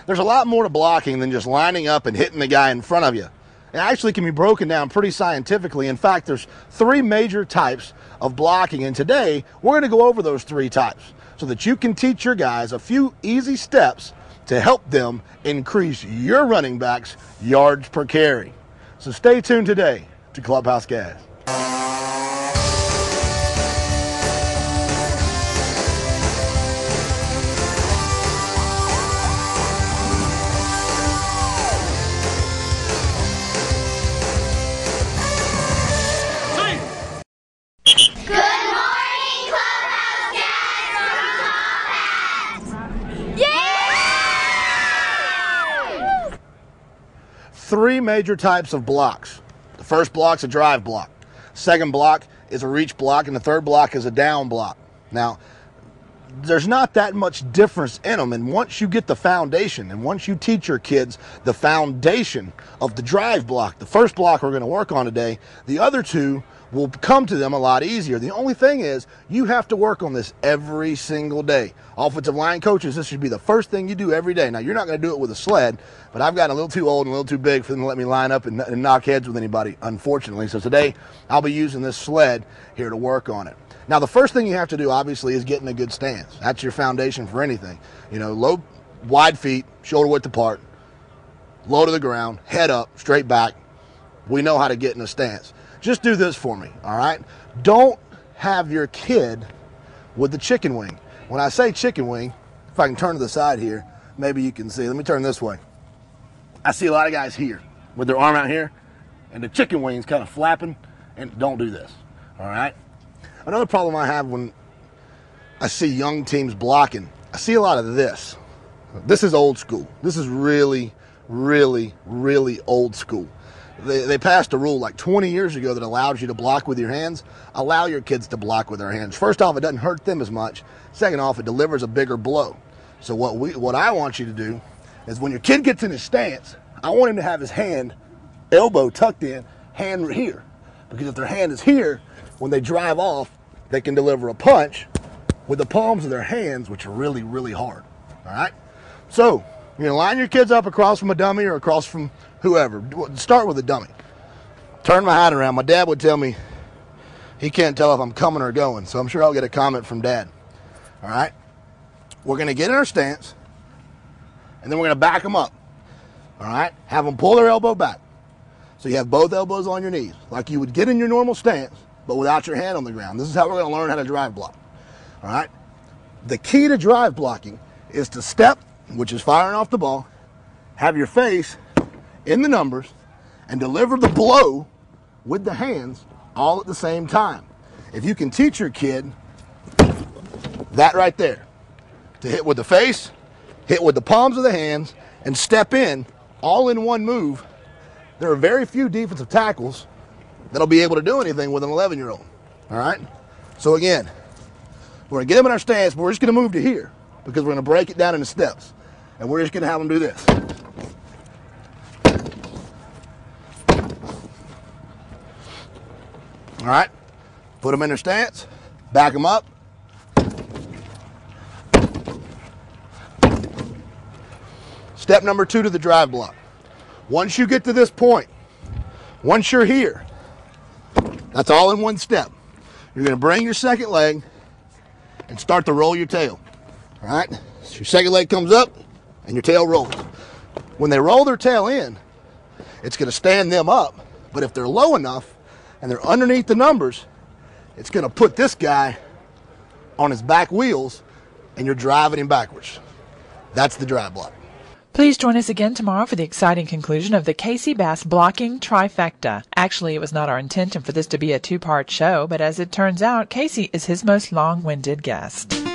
there's a lot more to blocking than just lining up and hitting the guy in front of you. It actually can be broken down pretty scientifically. In fact, there's 3 major types of blocking, and today we're going to go over those 3 types so that you can teach your guys a few easy steps to help them increase your running backs' yards per carry. So stay tuned today to Clubhouse Gas. Three major types of blocks. The first block's a drive block. Second block is a reach block, and the third block is a down block. Now, there's not that much difference in them, and once you get the foundation, and once you teach your kids the foundation of the drive block, the first block we're going to work on today, the other 2 will come to them a lot easier. The only thing is, you have to work on this every single day. Offensive line coaches, this should be the first thing you do every day. Now, you're not going to do it with a sled, but I've gotten a little too old and a little too big for them to let me line up and knock heads with anybody, unfortunately. So today, I'll be using this sled here to work on it. Now, the first thing you have to do, obviously, is get in a good stance. That's your foundation for anything. You know, low, wide feet, shoulder width apart, low to the ground, head up, straight back. We know how to get in a stance. Just do this for me, all right? Don't have your kid with the chicken wing. When I say chicken wing, if I can turn to the side here, maybe you can see. Let me turn this way. I see a lot of guys here with their arm out here, and the chicken wing's kind of flapping, and don't do this, all right? Another problem I have when I see young teams blocking, I see a lot of this. This is old school. This is really, really, really old school. They passed a rule like 20 years ago that allows you to block with your hands. Allow your kids to block with their hands. First off, it doesn't hurt them as much. Second off, it delivers a bigger blow. So what I want you to do is when your kid gets in his stance, I want him to have his hand, elbow tucked in, hand here. Because if their hand is here, when they drive off, they can deliver a punch with the palms of their hands, which are really, really hard. All right? So you're going to line your kids up across from a dummy or across from whoever. Start with a dummy. Turn my hat around. My dad would tell me he can't tell if I'm coming or going, so I'm sure I'll get a comment from Dad. All right? We're going to get in our stance, and then we're going to back them up. All right? Have them pull their elbow back. So you have both elbows on your knees, like you would get in your normal stance, but without your hand on the ground. This is how we're going to learn how to drive block. All right? The key to drive blocking is to step, which is firing off the ball, have your face in the numbers, and deliver the blow with the hands all at the same time. If you can teach your kid that right there, to hit with the face, hit with the palms of the hands, and step in all in one move, there are very few defensive tackles that'll be able to do anything with an 11-year-old. All right? So again, we're going to get them in our stance, but we're just going to move to here because we're going to break it down into steps. And we're just going to have them do this. All right? Put them in their stance, back them up. Step number 2 to the drive block. Once you get to this point, once you're here, that's all in one step. You're going to bring your second leg and start to roll your tail. All right? So your second leg comes up and your tail rolls. When they roll their tail in, it's going to stand them up. But if they're low enough and they're underneath the numbers, it's going to put this guy on his back wheels and you're driving him backwards. That's the drive block. Please join us again tomorrow for the exciting conclusion of the Casey Bass blocking trifecta. Actually, it was not our intention for this to be a 2-part show, but as it turns out, Casey is his most long-winded guest.